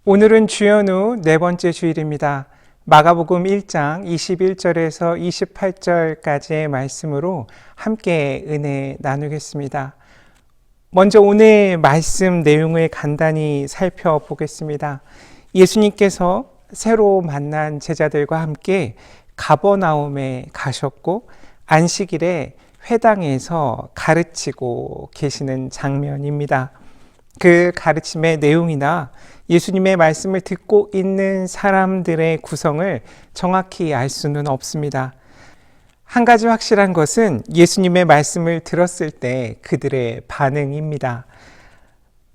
오늘은 주연후 네 번째 주일입니다. 마가복음 1장 21절에서 28절까지의 말씀으로 함께 은혜 나누겠습니다. 먼저 오늘 말씀 내용을 간단히 살펴보겠습니다. 예수님께서 새로 만난 제자들과 함께 가버나움에 가셨고 안식일에 회당에서 가르치고 계시는 장면입니다. 그 가르침의 내용이나 예수님의 말씀을 듣고 있는 사람들의 구성을 정확히 알 수는 없습니다. 한 가지 확실한 것은 예수님의 말씀을 들었을 때 그들의 반응입니다.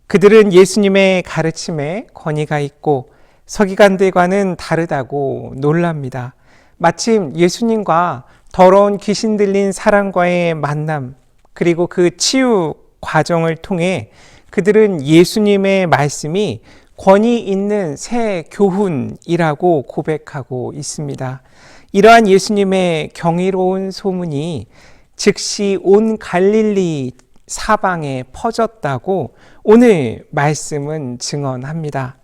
그들은 예수님의 가르침에 권위가 있고 서기관들과는 다르다고 놀랍니다. 마침 예수님과 더러운 귀신 들린 사람과의 만남, 그리고 그 치유 과정을 통해 그들은 예수님의 말씀이 권위 있는 새 교훈이라고 고백하고 있습니다. 이러한 예수님의 경이로운 소문이 즉시 온 갈릴리 사방에 퍼졌다고 오늘 말씀은 증언합니다.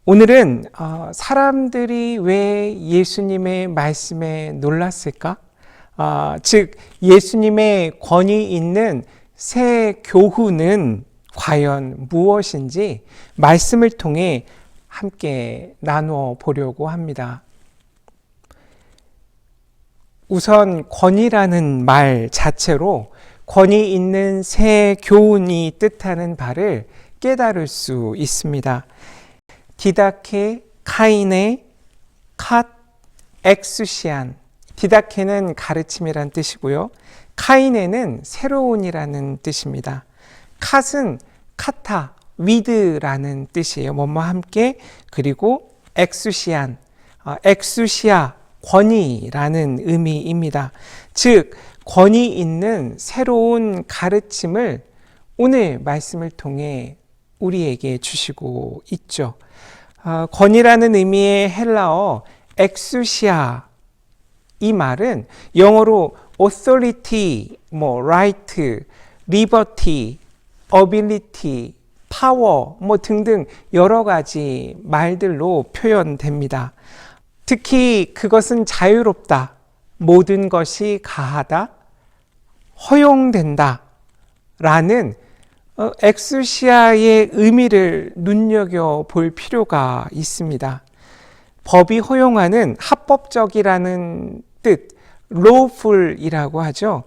오늘은 사람들이 왜 예수님의 말씀에 놀랐을까? 즉 예수님의 권위 있는 새 교훈은 과연 무엇인지 말씀을 통해 함께 나누어 보려고 합니다. 우선 권위라는 말 자체로 권위 있는 새 교훈이 뜻하는 바를 깨달을 수 있습니다. 디다케, 카이네, 캇, 엑수시안. 디다케는 가르침이란 뜻이고요. 카이네는 새로운이라는 뜻입니다. 캇은 카타, 위드라는 뜻이에요. 뭐뭐 함께. 그리고 엑수시안, 엑수시아, 권위라는 의미입니다. 즉 권위 있는 새로운 가르침을 오늘 말씀을 통해 우리에게 주시고 있죠. 권위라는 의미의 헬라어 엑수시아, 이 말은 영어로 authority, right, liberty, ability, power 등등 여러 가지 말들로 표현됩니다. 특히 그것은 자유롭다, 모든 것이 가하다, 허용된다 라는 엑수시아의 의미를 눈여겨볼 필요가 있습니다. 법이 허용하는 합법적이라는 뜻, lawful이라고 하죠.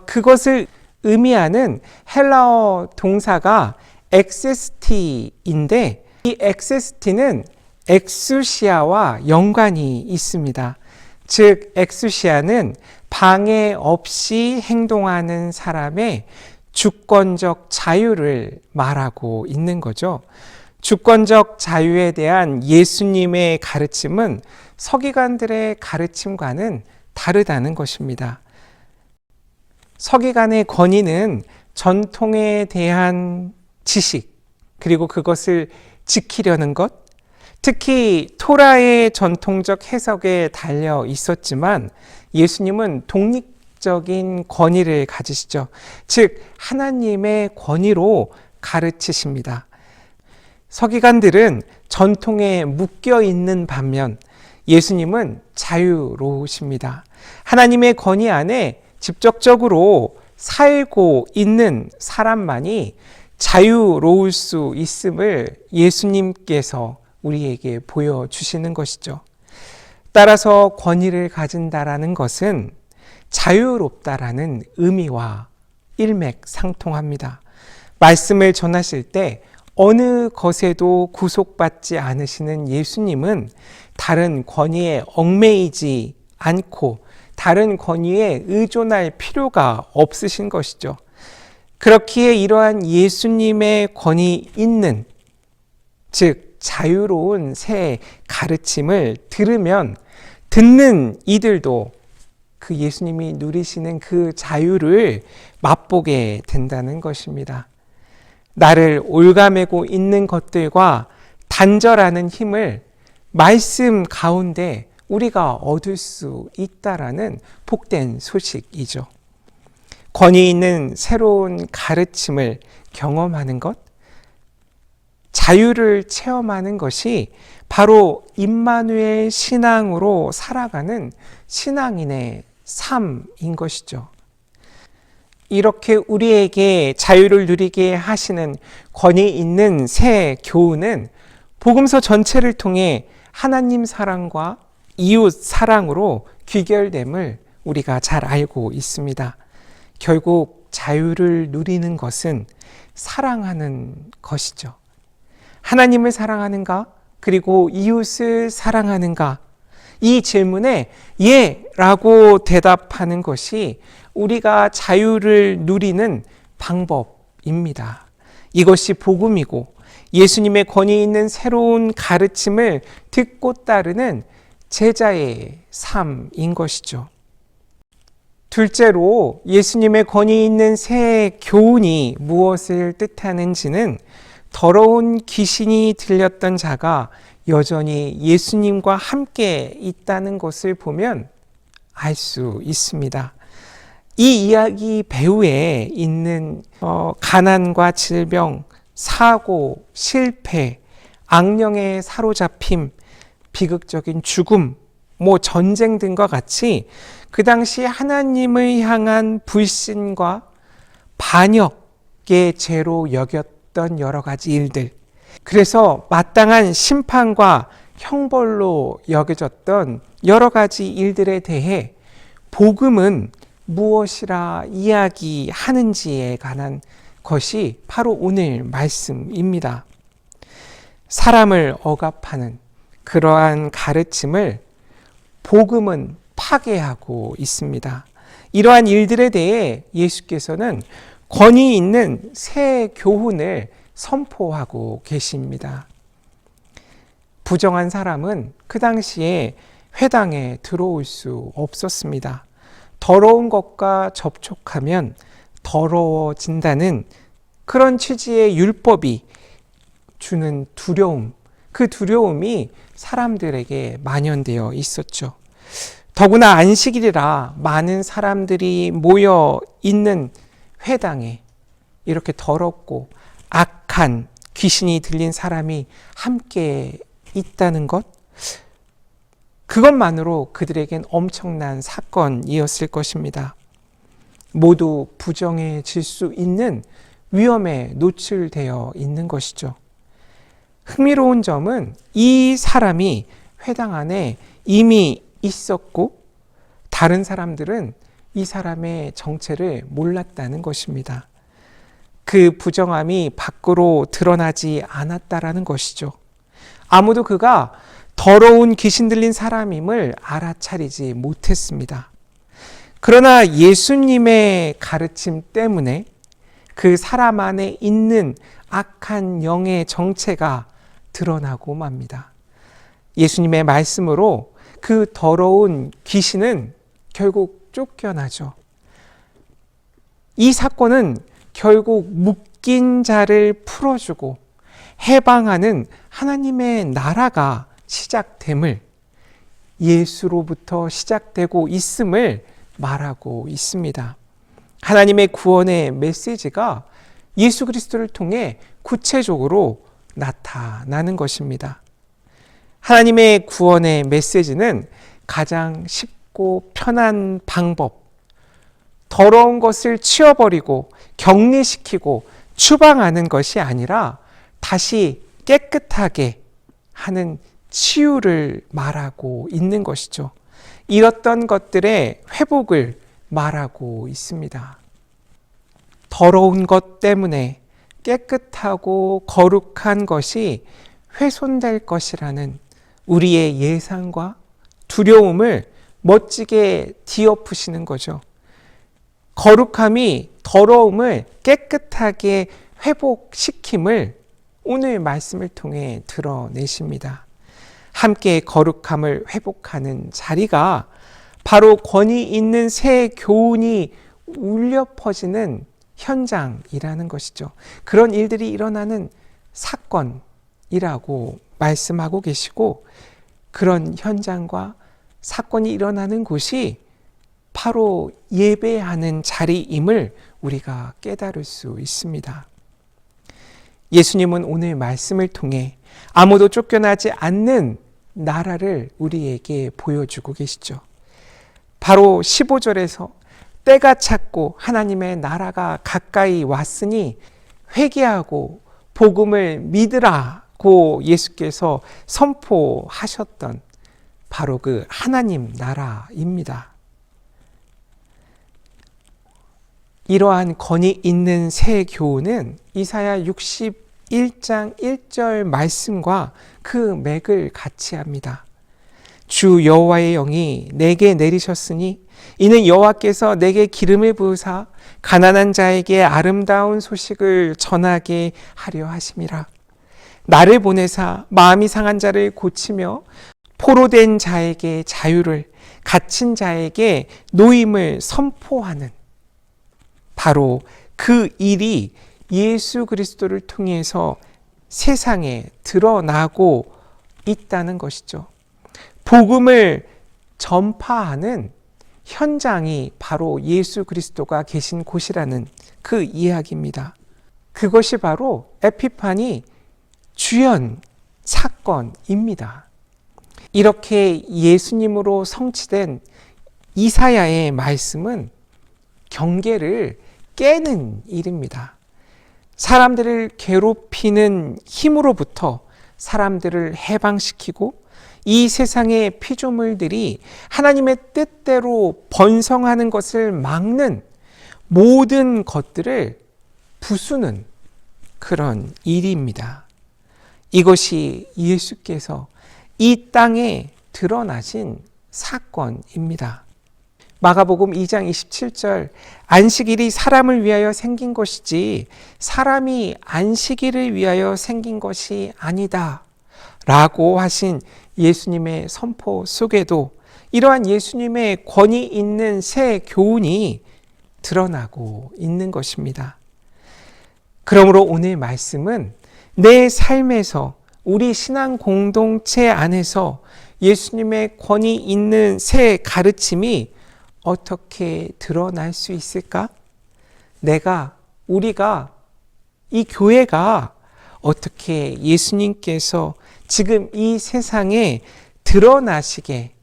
그것을 의미하는 헬라어 동사가 엑세스티인데 이 엑세스티는 엑수시아와 연관이 있습니다. 즉 엑수시아는 방해 없이 행동하는 사람의 주권적 자유를 말하고 있는 거죠. 주권적 자유에 대한 예수님의 가르침은 서기관들의 가르침과는 다르다는 것입니다. 서기관의 권위는 전통에 대한 지식, 그리고 그것을 지키려는 것, 특히 토라의 전통적 해석에 달려 있었지만 예수님은 독립적인 권위를 가지시죠. 즉 하나님의 권위로 가르치십니다. 서기관들은 전통에 묶여 있는 반면 예수님은 자유로우십니다. 하나님의 권위 안에 직접적으로 살고 있는 사람만이 자유로울 수 있음을 예수님께서 우리에게 보여주시는 것이죠. 따라서 권위를 가진다라는 것은 자유롭다라는 의미와 일맥상통합니다. 말씀을 전하실 때 어느 것에도 구속받지 않으시는 예수님은 다른 권위에 얽매이지 않고 다른 권위에 의존할 필요가 없으신 것이죠. 그렇기에 이러한 예수님의 권위 있는, 즉 자유로운 새 가르침을 들으면 듣는 이들도 그 예수님이 누리시는 그 자유를 맛보게 된다는 것입니다. 나를 올가매고 있는 것들과 단절하는 힘을 말씀 가운데 우리가 얻을 수 있다라는 복된 소식이죠. 권위 있는 새로운 가르침을 경험하는 것, 자유를 체험하는 것이 바로 임마누엘 신앙으로 살아가는 신앙인의 삶인 것이죠. 이렇게 우리에게 자유를 누리게 하시는 권위 있는 새 교훈은 복음서 전체를 통해 하나님 사랑과 이웃 사랑으로 귀결됨을 우리가 잘 알고 있습니다. 결국 자유를 누리는 것은 사랑하는 것이죠. 하나님을 사랑하는가? 그리고 이웃을 사랑하는가? 이 질문에 예 라고 대답하는 것이 우리가 자유를 누리는 방법입니다. 이것이 복음이고 예수님의 권위 있는 새로운 가르침을 듣고 따르는 제자의 삶인 것이죠. 둘째로 예수님의 권위 있는 새 교훈이 무엇을 뜻하는지는 더러운 귀신이 들렸던 자가 여전히 예수님과 함께 있다는 것을 보면 알 수 있습니다. 이 이야기 배후에 있는 가난과 질병, 사고, 실패, 악령의 사로잡힘, 비극적인 죽음, 전쟁 등과 같이 그 당시 하나님을 향한 불신과 반역의 죄로 여겼던 여러 가지 일들, 그래서 마땅한 심판과 형벌로 여겨졌던 여러 가지 일들에 대해 복음은 무엇이라 이야기하는지에 관한 것이 바로 오늘 말씀입니다. 사람을 억압하는 그러한 가르침을 복음은 파괴하고 있습니다. 이러한 일들에 대해 예수께서는 권위 있는 새 교훈을 선포하고 계십니다. 부정한 사람은 그 당시에 회당에 들어올 수 없었습니다. 더러운 것과 접촉하면 더러워진다는 그런 취지의 율법이 주는 두려움, 그 두려움이 사람들에게 만연되어 있었죠. 더구나 안식일이라 많은 사람들이 모여 있는 회당에 이렇게 더럽고 악한 귀신이 들린 사람이 함께 있다는 것, 그것만으로 그들에겐 엄청난 사건이었을 것입니다. 모두 부정해질 수 있는 위험에 노출되어 있는 것이죠. 흥미로운 점은 이 사람이 회당 안에 이미 있었고 다른 사람들은 이 사람의 정체를 몰랐다는 것입니다. 그 부정함이 밖으로 드러나지 않았다라는 것이죠. 아무도 그가 더러운 귀신 들린 사람임을 알아차리지 못했습니다. 그러나 예수님의 가르침 때문에 그 사람 안에 있는 악한 영의 정체가 드러나고 맙니다. 예수님의 말씀으로 그 더러운 귀신은 결국 쫓겨나죠. 이 사건은 결국 묶인 자를 풀어주고 해방하는 하나님의 나라가 시작됨을, 예수로부터 시작되고 있음을 말하고 있습니다. 하나님의 구원의 메시지가 예수 그리스도를 통해 구체적으로 나타나는 것입니다. 하나님의 구원의 메시지는 가장 쉽고 편한 방법, 더러운 것을 치워버리고 격리시키고 추방하는 것이 아니라 다시 깨끗하게 하는 치유를 말하고 있는 것이죠. 잃었던 것들의 회복을 말하고 있습니다. 더러운 것 때문에 깨끗하고 거룩한 것이 훼손될 것이라는 우리의 예상과 두려움을 멋지게 뒤엎으시는 거죠. 거룩함이 더러움을 깨끗하게 회복시킴을 오늘 말씀을 통해 드러내십니다. 함께 거룩함을 회복하는 자리가 바로 권위 있는 새 교훈이 울려 퍼지는 현장이라는 것이죠. 그런 일들이 일어나는 사건이라고 말씀하고 계시고, 그런 현장과 사건이 일어나는 곳이 바로 예배하는 자리임을 우리가 깨달을 수 있습니다. 예수님은 오늘 말씀을 통해 아무도 쫓겨나지 않는 나라를 우리에게 보여주고 계시죠. 바로 15절에서 때가 찼고 하나님의 나라가 가까이 왔으니 회개하고 복음을 믿으라고 예수께서 선포하셨던 바로 그 하나님 나라입니다. 이러한 권위 있는 새 교훈은 이사야 61장 1절 말씀과 그 맥을 같이 합니다. 주 여호와의 영이 내게 내리셨으니 이는 여호와께서 내게 기름을 부으사 가난한 자에게 아름다운 소식을 전하게 하려 하심이라. 나를 보내사 마음이 상한 자를 고치며 포로된 자에게 자유를, 갇힌 자에게 노임을 선포하는 바로 그 일이 예수 그리스도를 통해서 세상에 드러나고 있다는 것이죠. 복음을 전파하는 현장이 바로 예수 그리스도가 계신 곳이라는 그 이야기입니다. 그것이 바로 에피파니 주연 사건입니다. 이렇게 예수님으로 성취된 이사야의 말씀은 경계를 깨는 일입니다. 사람들을 괴롭히는 힘으로부터 사람들을 해방시키고 이 세상의 피조물들이 하나님의 뜻대로 번성하는 것을 막는 모든 것들을 부수는 그런 일입니다. 이것이 예수께서 이 땅에 드러나신 사건입니다. 마가복음 2장 27절 안식일이 사람을 위하여 생긴 것이지 사람이 안식일을 위하여 생긴 것이 아니다 라고 하신 예수님의 선포 속에도 이러한 예수님의 권위 있는 새 교훈이 드러나고 있는 것입니다. 그러므로 오늘 말씀은 내 삶에서 우리 신앙 공동체 안에서 예수님의 권위 있는 새 가르침이 어떻게 드러날 수 있을까? 우리가, 이 교회가 어떻게 예수님께서 지금 이 세상에 드러나시게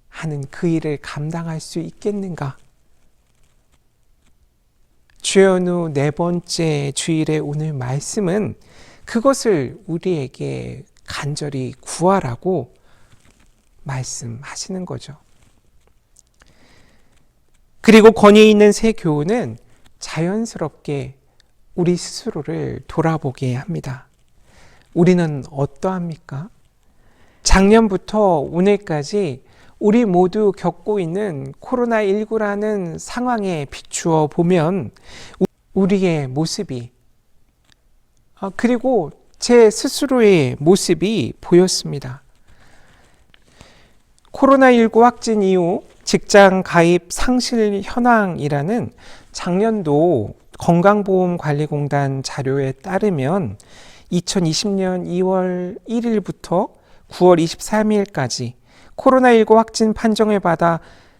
하는 그 일을 감당할 수 있겠는가? 주연후 4번째 주일의 오늘 말씀은 그것을 우리에게 간절히 구하라고 말씀하시는 거죠. 그리고 권위 있는 새 교훈은 자연스럽게 우리 스스로를 돌아보게 합니다. 우리는 어떠합니까? 작년부터 오늘까지 우리 모두 겪고 있는 코로나19라는 상황에 비추어 보면 우리의 모습이 그리고 제 스스로의 모습이 보였습니다. 코로나19 확진 이후 직장 가입 상실 현황이라는 작년도 건강보험관리공단 자료에 따르면 2020년 2월 1일부터 9월 23일까지 코로나19 확진 판정을 받아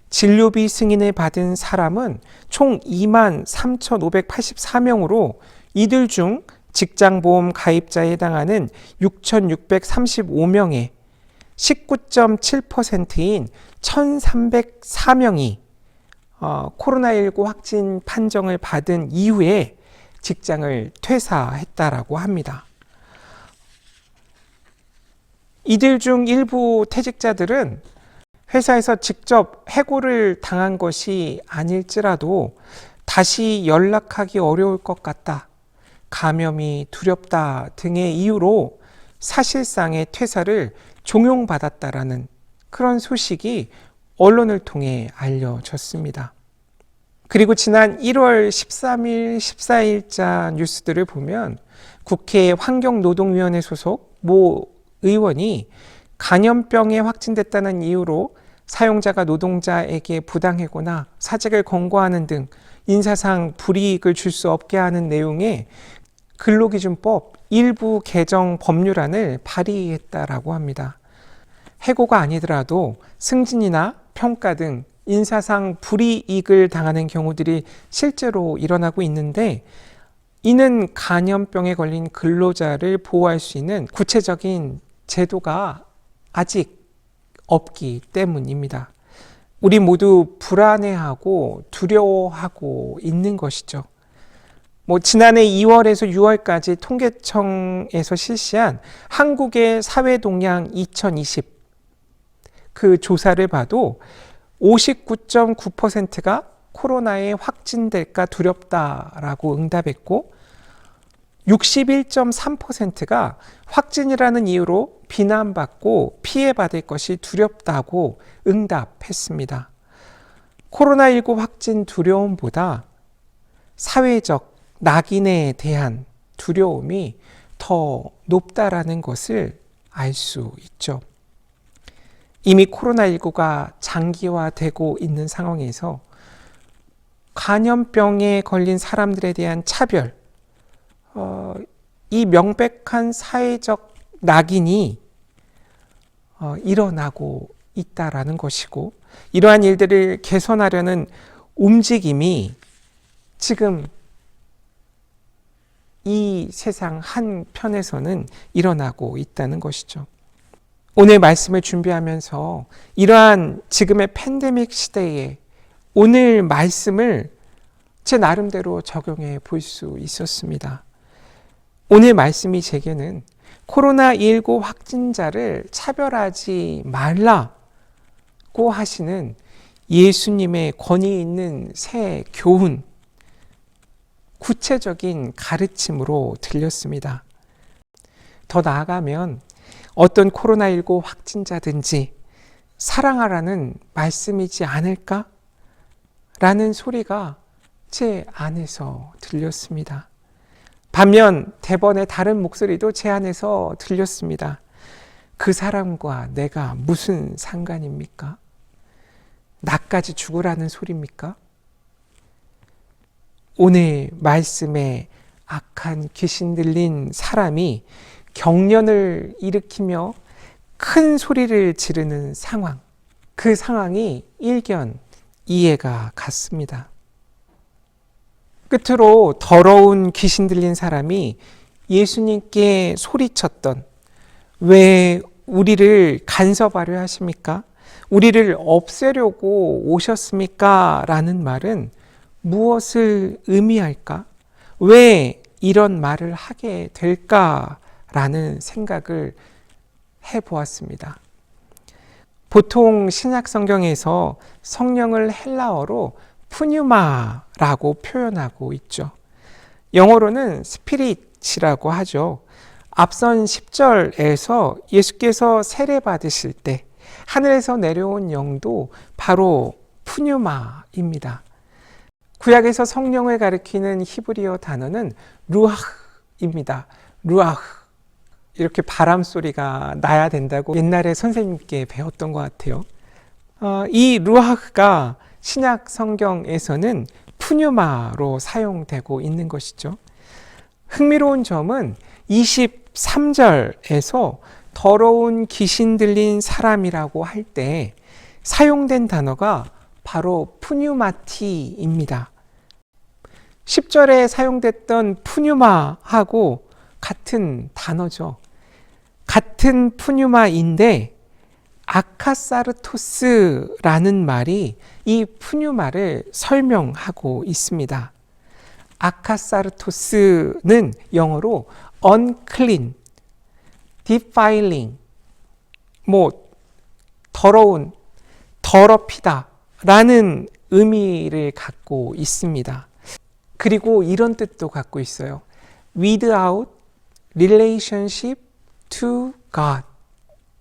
진료비 승인을 받은 사람은 총 23,584명으로 이들 중 직장보험 가입자에 해당하는 6,635명에 19.7%인 1,304명이 코로나19 확진 판정을 받은 이후에 직장을 퇴사했다라고 합니다. 이들 중 일부 퇴직자들은 회사에서 직접 해고를 당한 것이 아닐지라도 다시 연락하기 어려울 것 같다, 감염이 두렵다 등의 이유로 사실상의 퇴사를 종용받았다라는 그런 소식이 언론을 통해 알려졌습니다. 그리고 지난 1월 13일, 14일자 뉴스들을 보면 국회 환경노동위원회 소속 모 의원이 간염병에 확진됐다는 이유로 사용자가 노동자에게 부당해거나 사직을 권고하는 등 인사상 불이익을 줄 수 없게 하는 내용의 근로기준법 일부 개정 법률안을 발의했다라고 합니다. 해고가 아니더라도 승진이나 평가 등 인사상 불이익을 당하는 경우들이 실제로 일어나고 있는데 이는 간염병에 걸린 근로자를 보호할 수 있는 구체적인 제도가 아직 없기 때문입니다. 우리 모두 불안해하고 두려워하고 있는 것이죠. 지난해 2월에서 6월까지 통계청에서 실시한 한국의 사회동향 2020 그 조사를 봐도 59.9%가 코로나에 확진될까 두렵다라고 응답했고 61.3%가 확진이라는 이유로 비난받고 피해받을 것이 두렵다고 응답했습니다. 코로나19 확진 두려움보다 사회적 낙인에 대한 두려움이 더 높다라는 것을 알 수 있죠. 이미 코로나19가 장기화되고 있는 상황에서 간염병에 걸린 사람들에 대한 차별, 이 명백한 사회적 낙인이 일어나고 있다라는 것이고, 이러한 일들을 개선하려는 움직임이 지금 이 세상 한편에서는 일어나고 있다는 것이죠. 오늘 말씀을 준비하면서 이러한 지금의 팬데믹 시대에 오늘 말씀을 제 나름대로 적용해 볼 수 있었습니다. 오늘 말씀이 제게는 코로나19 확진자를 차별하지 말라고 하시는 예수님의 권위 있는 새 교훈, 구체적인 가르침으로 들렸습니다. 더 나아가면 어떤 코로나19 확진자든지 사랑하라는 말씀이지 않을까? 라는 소리가 제 안에서 들렸습니다. 반면 대번에 다른 목소리도 제 안에서 들렸습니다. 그 사람과 내가 무슨 상관입니까? 나까지 죽으라는 소리입니까? 오늘 말씀에 악한 귀신 들린 사람이 경련을 일으키며 큰 소리를 지르는 상황, 그 상황이 일견 이해가 갔습니다. 끝으로 더러운 귀신 들린 사람이 예수님께 소리쳤던, 왜 우리를 간섭하려 하십니까? 우리를 없애려고 오셨습니까? 라는 말은 무엇을 의미할까? 왜 이런 말을 하게 될까? 라는 생각을 해보았습니다. 보통 신약 성경에서 성령을 헬라어로 푸뉴마라고 표현하고 있죠. 영어로는 스피릿이라고 하죠. 앞선 10절에서 예수께서 세례 받으실 때 하늘에서 내려온 영도 바로 푸뉴마입니다. 구약에서 성령을 가리키는 히브리어 단어는 루아흐입니다. 루아흐. 이렇게 바람 소리가 나야 된다고 옛날에 선생님께 배웠던 것 같아요. 이 루아흐가 신약 성경에서는 푸뉴마로 사용되고 있는 것이죠. 흥미로운 점은 23절에서 더러운 귀신 들린 사람이라고 할 때 사용된 단어가 바로 푸뉴마티입니다. 10절에 사용됐던 푸뉴마하고 같은 단어죠. 같은 푸뉴마인데 아카사르토스라는 말이 이 푸뉴마를 설명하고 있습니다. 아카사르토스는 영어로 unclean, defiling, 더러운, 더럽히다 라는 의미를 갖고 있습니다. 그리고 이런 뜻도 갖고 있어요. without relationship to God,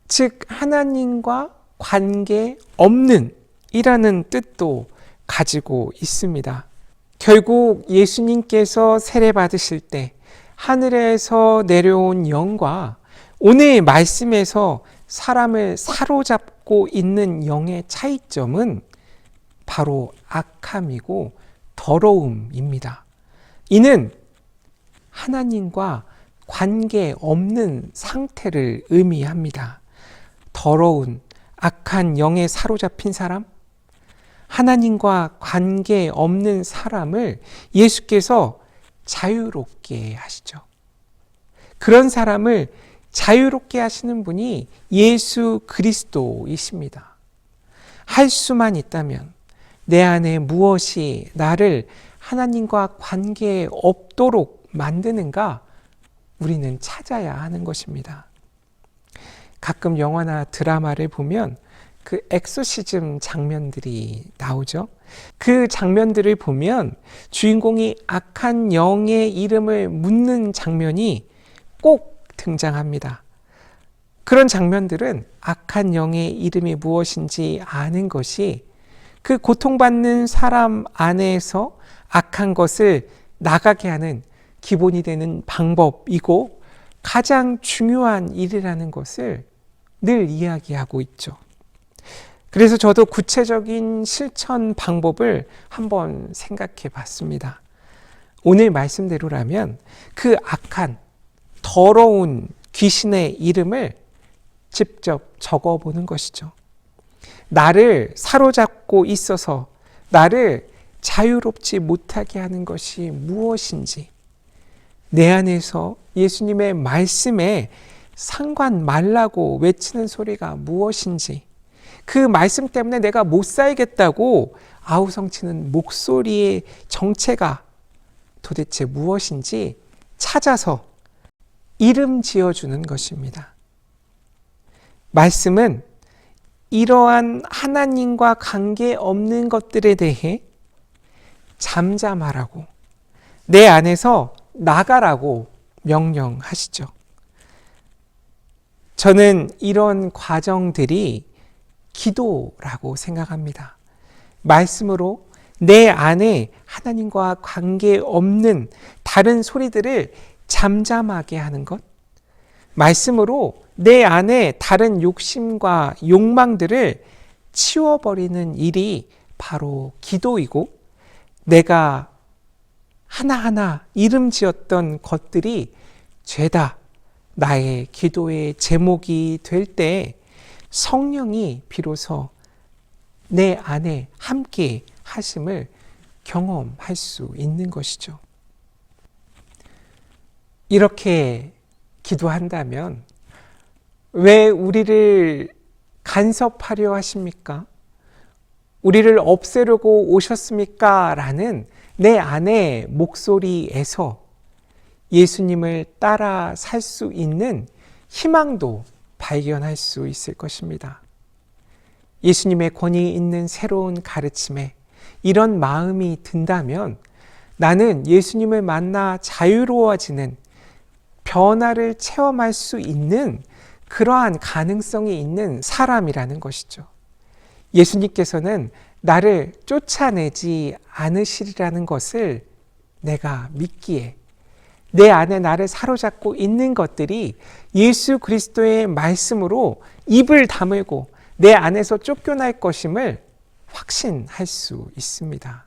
즉 하나님과 관계 없는 이라는 뜻도 가지고 있습니다. 결국 예수님께서 세례 받으실 때 하늘에서 내려온 영과 오늘 말씀에서 사람을 사로잡고 있는 영의 차이점은 바로 악함이고 더러움입니다. 이는 하나님과 관계 없는 상태를 의미합니다. 더러운 악한 영에 사로잡힌 사람, 하나님과 관계 없는 사람을 예수께서 자유롭게 하시죠. 그런 사람을 자유롭게 하시는 분이 예수 그리스도이십니다. 할 수만 있다면 내 안에 무엇이 나를 하나님과 관계 없도록 만드는가 우리는 찾아야 하는 것입니다. 가끔 영화나 드라마를 보면 그 엑소시즘 장면들이 나오죠. 그 장면들을 보면 주인공이 악한 영의 이름을 묻는 장면이 꼭 등장합니다. 그런 장면들은 악한 영의 이름이 무엇인지 아는 것이 그 고통받는 사람 안에서 악한 것을 나가게 하는 기본이 되는 방법이고 가장 중요한 일이라는 것을 늘 이야기하고 있죠. 그래서 저도 구체적인 실천 방법을 한번 생각해 봤습니다. 오늘 말씀대로라면 그 악한 더러운 귀신의 이름을 직접 적어보는 것이죠. 나를 사로잡고 있어서 나를 자유롭지 못하게 하는 것이 무엇인지, 내 안에서 예수님의 말씀에 상관 말라고 외치는 소리가 무엇인지, 그 말씀 때문에 내가 못 살겠다고 아우성치는 목소리의 정체가 도대체 무엇인지 찾아서 이름 지어주는 것입니다. 말씀은 이러한 하나님과 관계없는 것들에 대해 잠잠하라고, 내 안에서 나가라고 명령하시죠. 저는 이런 과정들이 기도라고 생각합니다. 말씀으로 내 안에 하나님과 관계없는 다른 소리들을 잠잠하게 하는 것, 말씀으로 내 안에 다른 욕심과 욕망들을 치워버리는 일이 바로 기도이고, 내가 하나하나 이름 지었던 것들이 죄다 나의 기도의 제목이 될 때 성령이 비로소 내 안에 함께 하심을 경험할 수 있는 것이죠. 이렇게 기도한다면 왜 우리를 간섭하려 하십니까? 우리를 없애려고 오셨습니까? 라는 내 안의 목소리에서 예수님을 따라 살 수 있는 희망도 발견할 수 있을 것입니다. 예수님의 권위 있는 새로운 가르침에 이런 마음이 든다면 나는 예수님을 만나 자유로워지는 변화를 체험할 수 있는 그러한 가능성이 있는 사람이라는 것이죠. 예수님께서는 나를 쫓아내지 않으시리라는 것을 내가 믿기에 내 안에 나를 사로잡고 있는 것들이 예수 그리스도의 말씀으로 입을 다물고 내 안에서 쫓겨날 것임을 확신할 수 있습니다.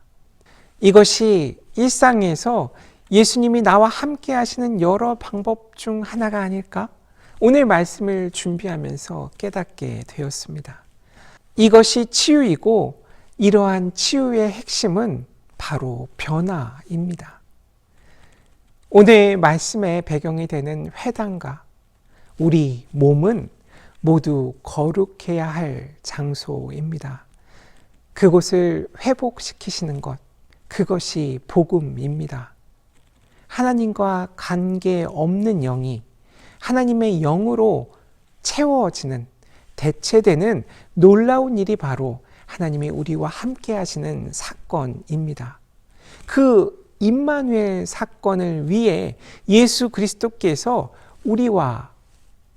이것이 일상에서 예수님이 나와 함께 하시는 여러 방법 중 하나가 아닐까? 오늘 말씀을 준비하면서 깨닫게 되었습니다. 이것이 치유이고 이러한 치유의 핵심은 바로 변화입니다. 오늘 말씀의 배경이 되는 회당과 우리 몸은 모두 거룩해야 할 장소입니다. 그곳을 회복시키시는 것, 그것이 복음입니다. 하나님과 관계 없는 영이 하나님의 영으로 채워지는, 대체되는 놀라운 일이 바로 하나님이 우리와 함께 하시는 사건입니다. 그 임마누엘 사건을 위해 예수 그리스도께서 우리와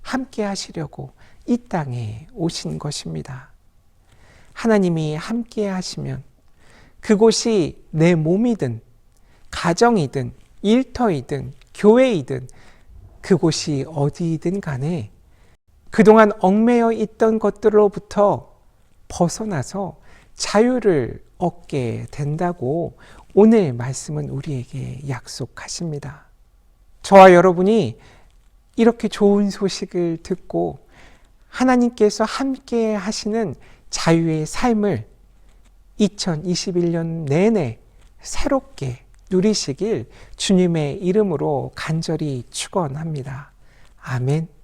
함께 하시려고 이 땅에 오신 것입니다. 하나님이 함께 하시면 그곳이 내 몸이든 가정이든 일터이든 교회이든 그곳이 어디이든 간에 그동안 얽매여 있던 것들로부터 벗어나서 자유를 얻게 된다고 오늘 말씀은 우리에게 약속하십니다. 저와 여러분이 이렇게 좋은 소식을 듣고 하나님께서 함께 하시는 자유의 삶을 2021년 내내 새롭게 누리시길 주님의 이름으로 간절히 축원합니다. 아멘.